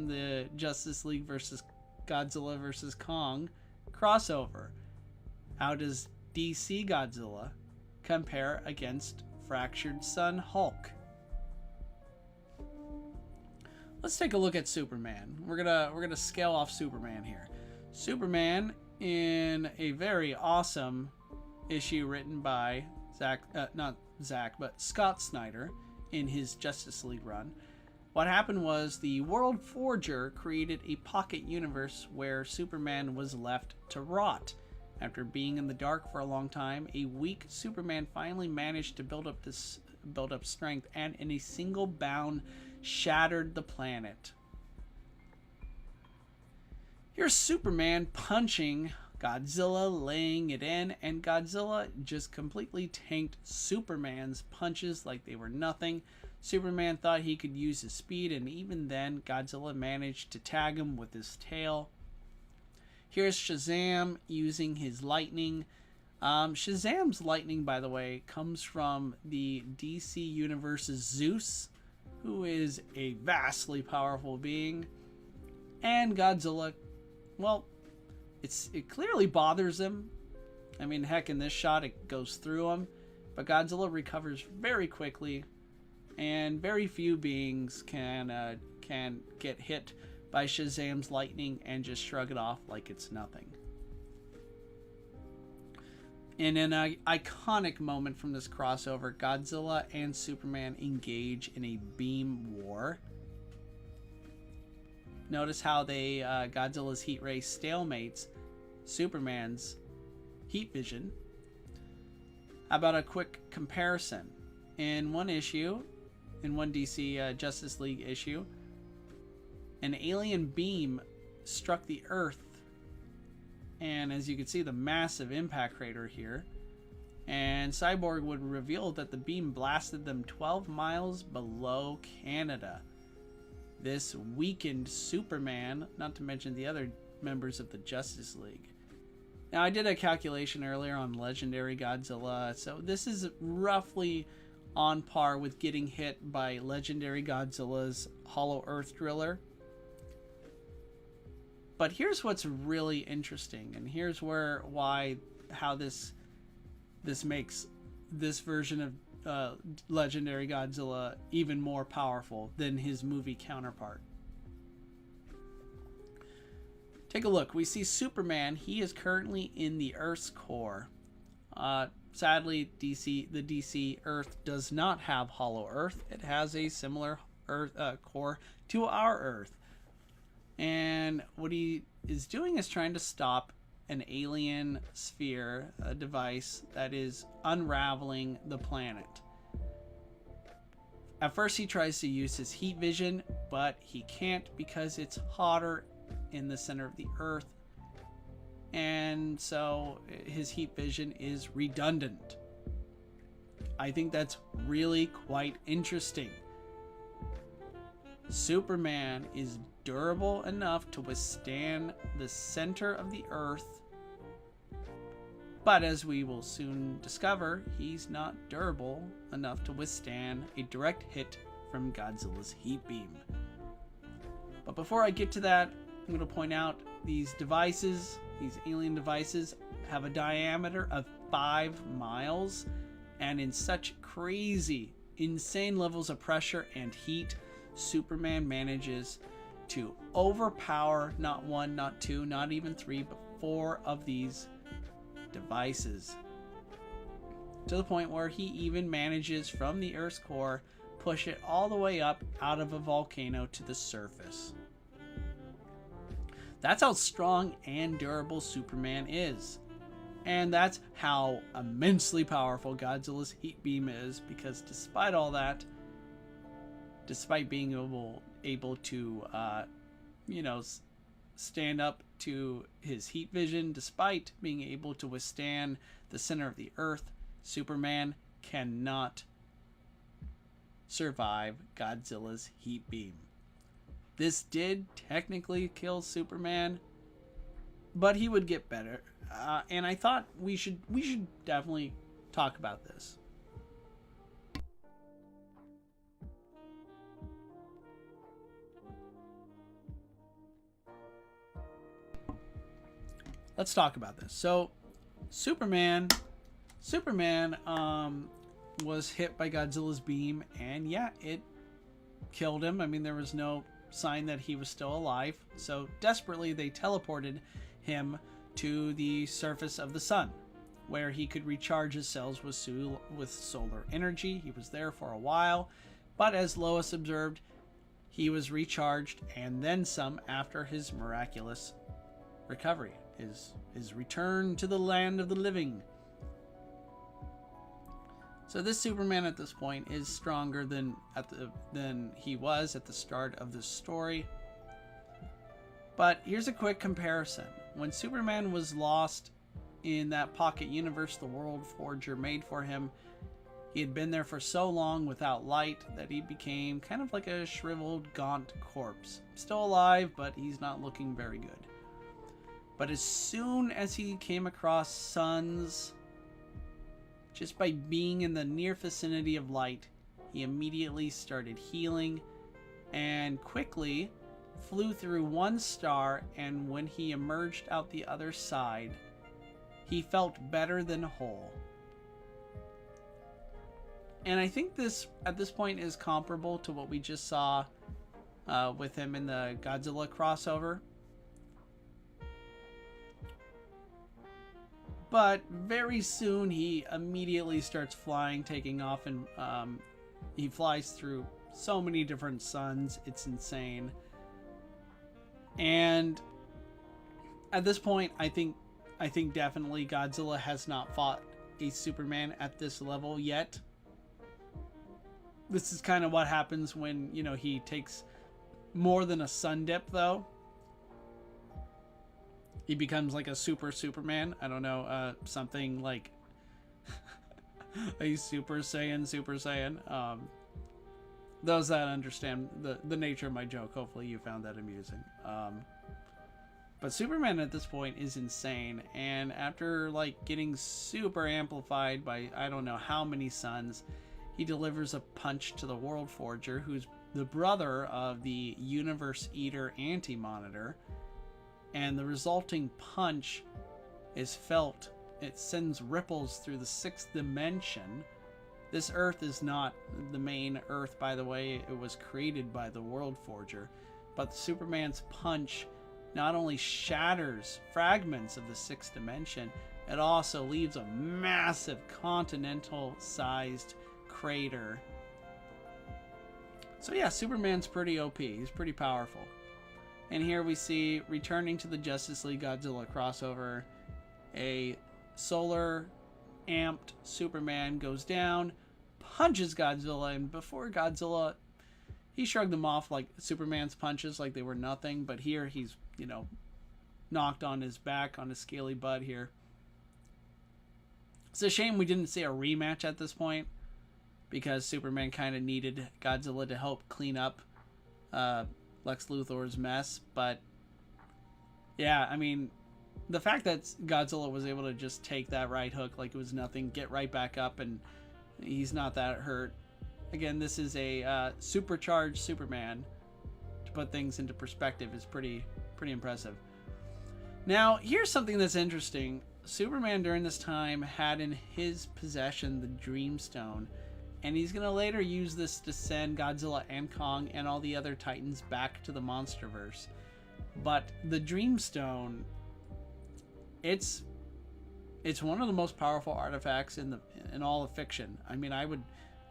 from the Justice League versus Godzilla versus Kong crossover. How does DC Godzilla compare against Fractured Sun Hulk? Let's take a look at Superman. We're gonna scale off Superman here. Superman, in a very awesome issue written by Scott Snyder in his Justice League run. What happened was the World Forger created a pocket universe where Superman was left to rot. After being in the dark for a long time, a weak Superman finally managed to build up strength, and in a single bound shattered the planet. Here's Superman punching Godzilla, laying it in, and Godzilla just completely tanked Superman's punches like they were nothing. Superman thought he could use his speed, and even then Godzilla managed to tag him with his tail. Here's Shazam using his lightning. Shazam's lightning, by the way, comes from the DC Universe's Zeus, who is a vastly powerful being. And Godzilla, well, it clearly bothers him. I mean, heck, in this shot it goes through him, but Godzilla recovers very quickly, and very few beings can get hit by Shazam's lightning and just shrug it off like it's nothing. In an iconic moment from this crossover, Godzilla and Superman engage in a beam war. Notice how Godzilla's heat ray stalemates Superman's heat vision. How about a quick comparison? In one issue, in one DC Justice League issue, an alien beam struck the Earth, and as you can see, the massive impact crater here, and Cyborg would reveal that the beam blasted them 12 miles below Canada. This weakened Superman, not to mention the other members of the Justice League. Now, I did a calculation earlier on Legendary Godzilla, so this is roughly on par with getting hit by Legendary Godzilla's Hollow Earth Driller. But here's what's really interesting, and here's how this makes this version of Legendary Godzilla even more powerful than his movie counterpart. Take a look. We see Superman. He is currently in the Earth's core. Sadly, the DC Earth does not have Hollow Earth. It has a similar core to our Earth. And what he is doing is trying to stop an alien sphere, a device that is unraveling the planet. At first he tries to use his heat vision, but he can't because it's hotter in the center of the Earth, and so his heat vision is redundant. I think that's really quite interesting. Superman is durable enough to withstand the center of the Earth, but as we will soon discover, he's not durable enough to withstand a direct hit from Godzilla's heat beam. But before I get to that, I'm going to point out these devices, these alien devices, have a diameter of 5 miles, and in such crazy, insane levels of pressure and heat, Superman manages to overpower not one, not two, not even three, but 4 of these devices, to the point where he even manages from the Earth's core push it all the way up out of a volcano to the surface. That's how strong and durable Superman is. And that's how immensely powerful Godzilla's heat beam is, because despite all that, despite being able to stand up to his heat vision, despite being able to withstand the center of the Earth, Superman cannot survive Godzilla's heat beam. This did technically kill Superman, but he would get better. And I thought we should definitely talk about this. let's talk about this. So, Superman, Superman was hit by Godzilla's beam, and yeah, it killed him. I mean, there was no sign that he was still alive. So desperately, they teleported him to the surface of the sun, where he could recharge his cells with solar energy. He was there for a while, but as Lois observed, he was recharged and then some after his miraculous recovery, his return to the land of the living. So this Superman at this point is stronger than he was at the start of this story. But here's a quick comparison. When Superman was lost in that pocket universe the World Forger made for him, he had been there for so long without light that he became kind of like a shriveled, gaunt corpse. Still alive, but he's not looking very good. But as soon as he came across suns, just by being in the near vicinity of light, he immediately started healing and quickly flew through one star, and when he emerged out the other side, he felt better than whole. And I think this, at this point, is comparable to what we just saw with him in the Godzilla crossover. But very soon he immediately starts flying, taking off, and he flies through so many different suns. It's insane. And at this point, I think definitely Godzilla has not fought a Superman at this level yet. This is kind of what happens when, you know, he takes more than a sun dip, though. He becomes like a Superman. I don't know, something like a Super Saiyan. Those that understand the nature of my joke, hopefully you found that amusing. But Superman at this point is insane, and after like getting super amplified by I don't know how many suns, he delivers a punch to the World Forger, who's the brother of the Universe Eater Anti-Monitor. And the resulting punch is felt. It sends ripples through the 6th dimension. This Earth is not the main Earth, by the way. It was created by the World Forger. But Superman's punch not only shatters fragments of the 6th dimension, it also leaves a massive continental-sized crater. So yeah, Superman's pretty OP. He's pretty powerful. And here we see, returning to the Justice League Godzilla crossover, a solar amped Superman goes down, punches Godzilla, and before Godzilla, he shrugged them off like Superman's punches like they were nothing, but here he's, you know, knocked on his back, on his scaly butt here. It's a shame we didn't see a rematch at this point, because Superman kind of needed Godzilla to help clean up Lex Luthor's mess. But yeah, I mean, the fact that Godzilla was able to just take that right hook like it was nothing, get right back up, and he's not that hurt. Again, this is a supercharged Superman. To put things into perspective, is pretty impressive. Now, here's something that's interesting. Superman during this time had in his possession the Dreamstone, and he's going to later use this to send Godzilla and Kong and all the other Titans back to the Monsterverse. But the Dreamstone, it's one of the most powerful artifacts in all of fiction. I mean, I would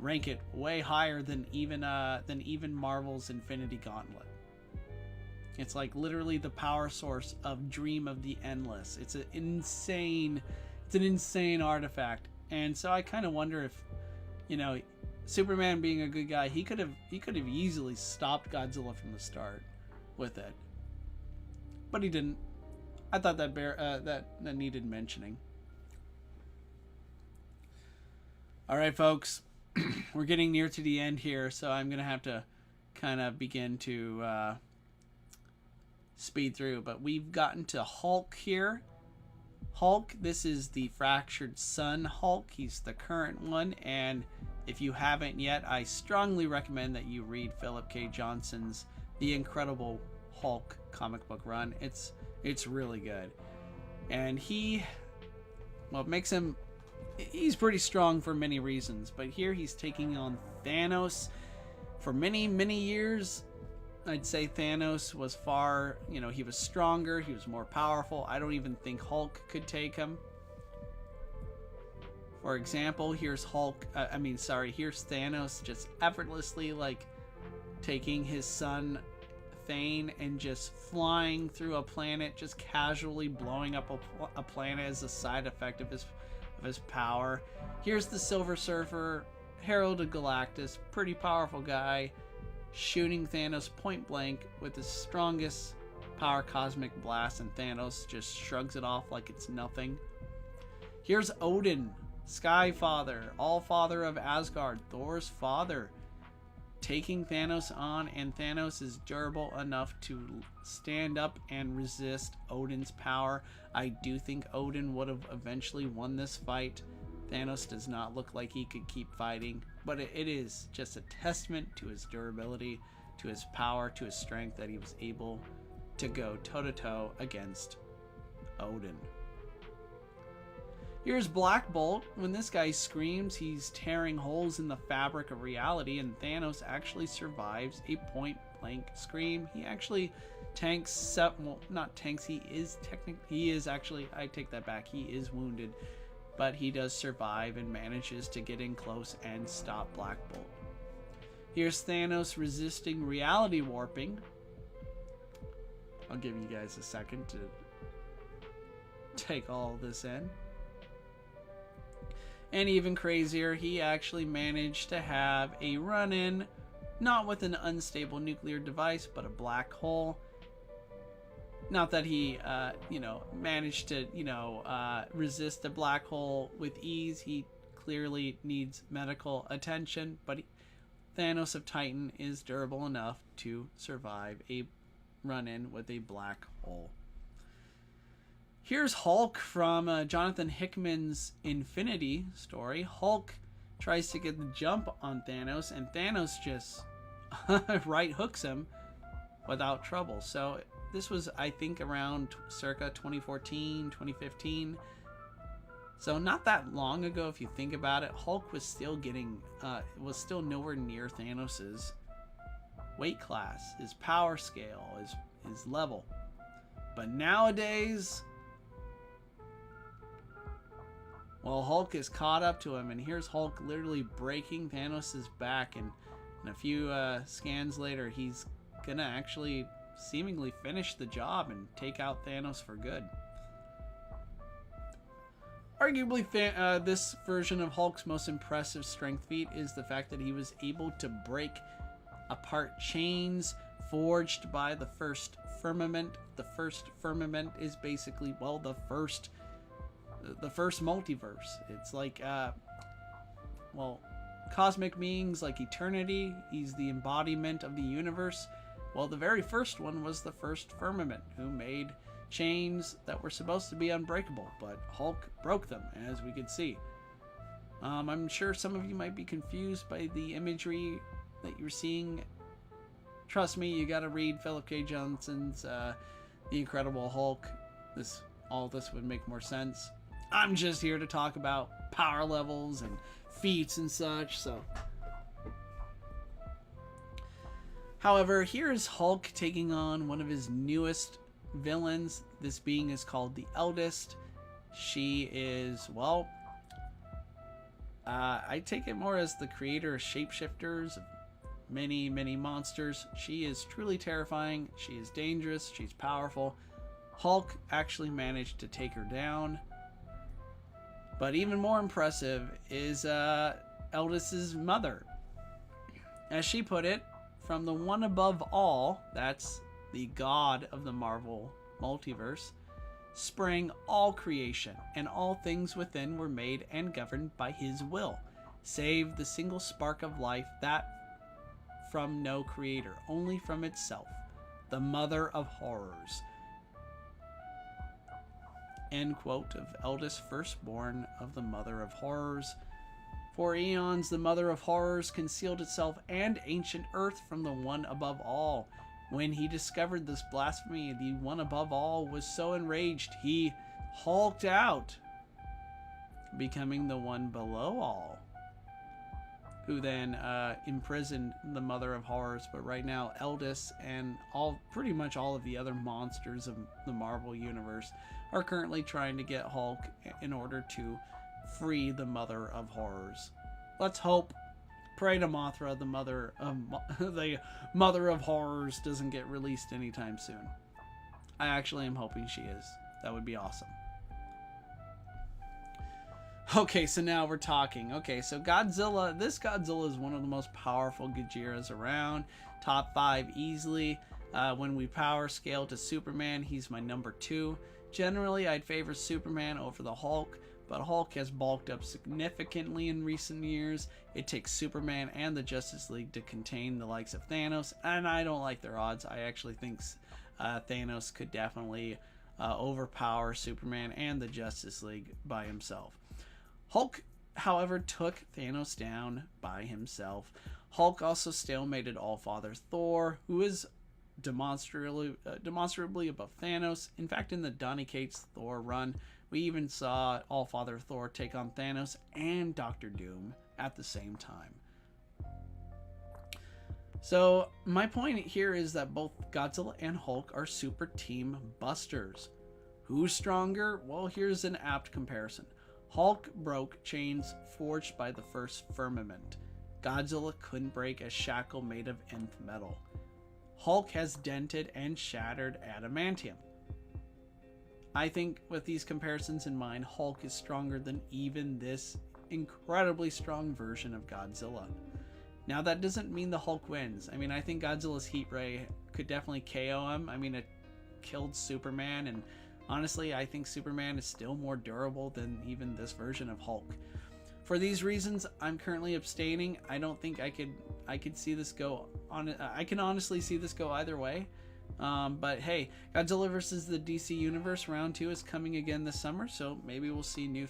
rank it way higher than even Marvel's Infinity Gauntlet. It's like literally the power source of Dream of the Endless. It's an insane artifact. And so I kind of wonder if, you know, Superman being a good guy, he could have easily stopped Godzilla from the start with it, but he didn't. I thought that that needed mentioning. All right, folks, we're getting near to the end here, so I'm gonna have to kind of begin to speed through. But we've gotten to Hulk here. Hulk, this is the Fractured Sun Hulk. He's the current one, and if you haven't yet, I strongly recommend that you read Philip K. Johnson's The Incredible Hulk comic book run. It's really good. And well, it makes him, he's pretty strong for many reasons, but here he's taking on Thanos. For many, many years, I'd say Thanos was far, he was stronger, he was more powerful. I don't even think Hulk could take him. For example, here's here's Thanos just effortlessly, like, taking his son Thane and just flying through a planet, just casually blowing up a planet as a side effect of his power. Here's the Silver Surfer, Herald of Galactus, pretty powerful guy, shooting Thanos point blank with his strongest power cosmic blast, and Thanos just shrugs it off like it's nothing. Here's Odin, Sky Father, All Father of Asgard, Thor's father, taking Thanos on, and Thanos is durable enough to stand up and resist Odin's power. I do think Odin would have eventually won this fight. Thanos does not look like he could keep fighting, but it is just a testament to his durability, to his power, to his strength, that he was able to go toe-to-toe against Odin. Here's Black Bolt. When this guy screams, he's tearing holes in the fabric of reality, and Thanos actually survives a point-blank scream. He actually tanks, not tanks, he is actually, I take that back, he is wounded, but he does survive and manages to get in close and stop Black Bolt. Here's Thanos resisting reality warping. I'll give you guys a second to take all this in. And even crazier, he actually managed to have a run-in, not with an unstable nuclear device, but a black hole. Not that he, managed to, resist a black hole with ease. He clearly needs medical attention, but Thanos of Titan is durable enough to survive a run-in with a black hole. Here's Hulk from Jonathan Hickman's Infinity story. Hulk tries to get the jump on Thanos, and Thanos just right hooks him without trouble. So this was, I think, around circa 2014, 2015. So not that long ago, if you think about it. Hulk was still still nowhere near Thanos's weight class, his power scale, his level. But nowadays, well, Hulk is caught up to him, and here's Hulk literally breaking Thanos' back, and a few scans later, he's gonna actually seemingly finish the job and take out Thanos for good. Arguably, this version of Hulk's most impressive strength feat is the fact that he was able to break apart chains forged by the first firmament. The first firmament is basically, well, the first multiverse. It's like, cosmic beings like eternity. He's the embodiment of the universe. Well, the very first one was the first firmament, who made chains that were supposed to be unbreakable, but Hulk broke them, as we could see. I'm sure some of you might be confused by the imagery that you're seeing. Trust me, you gotta read Philip K. Johnson's The Incredible Hulk. All this would make more sense. I'm just here to talk about power levels and feats and such, so. However, here is Hulk taking on one of his newest villains. This being is called the Eldest. She is, well, I take it more as the creator of shapeshifters, many, many monsters. She is truly terrifying. She is dangerous. She's powerful. Hulk actually managed to take her down. But even more impressive is Eldest's mother. As she put it, from the one above all, that's the god of the Marvel multiverse, sprang all creation, and all things within were made and governed by his will, save the single spark of life that from no creator, only from itself, the mother of horrors. End quote of Eldest, firstborn of the mother of horrors. For eons, the mother of horrors concealed itself and ancient earth from the one above all. When he discovered this blasphemy, the one above all was so enraged, he hulked out, becoming the one below all, who then imprisoned the Mother of Horrors. But right now, Eldest and pretty much all of the other monsters of the Marvel Universe are currently trying to get Hulk in order to free the Mother of Horrors. Let's hope, pray to Mothra, the Mother of Horrors doesn't get released anytime soon. I actually am hoping she is. That would be awesome. Okay, so now we're talking. Okay, so Godzilla. This Godzilla is one of the most powerful Gojiras around. Top 5 easily. When we power scale to Superman, he's my number 2. Generally, I'd favor Superman over the Hulk, but Hulk has bulked up significantly in recent years. It takes Superman and the Justice League to contain the likes of Thanos, and I don't like their odds. I actually think Thanos could definitely overpower Superman and the Justice League by himself. Hulk, however, took Thanos down by himself. Hulk also stalemated Allfather Thor, who is demonstrably above Thanos. In fact, in the Donny Cates Thor run, we even saw Allfather Thor take on Thanos and Doctor Doom at the same time. So my point here is that both Godzilla and Hulk are super team busters. Who's stronger? Well, here's an apt comparison. Hulk broke chains forged by the first firmament. Godzilla couldn't break a shackle made of nth metal. Hulk has dented and shattered adamantium. I think with these comparisons in mind, Hulk is stronger than even this incredibly strong version of Godzilla. Now, that doesn't mean the Hulk wins. I mean, I think Godzilla's heat ray could definitely KO him. I mean, it killed Superman, and honestly, I think Superman is still more durable than even this version of Hulk. For these reasons, I'm currently abstaining. I don't think I could see this go on. I can honestly see this go either way. But hey, Godzilla vs. the DC Universe Round 2 is coming again this summer, so maybe we'll see new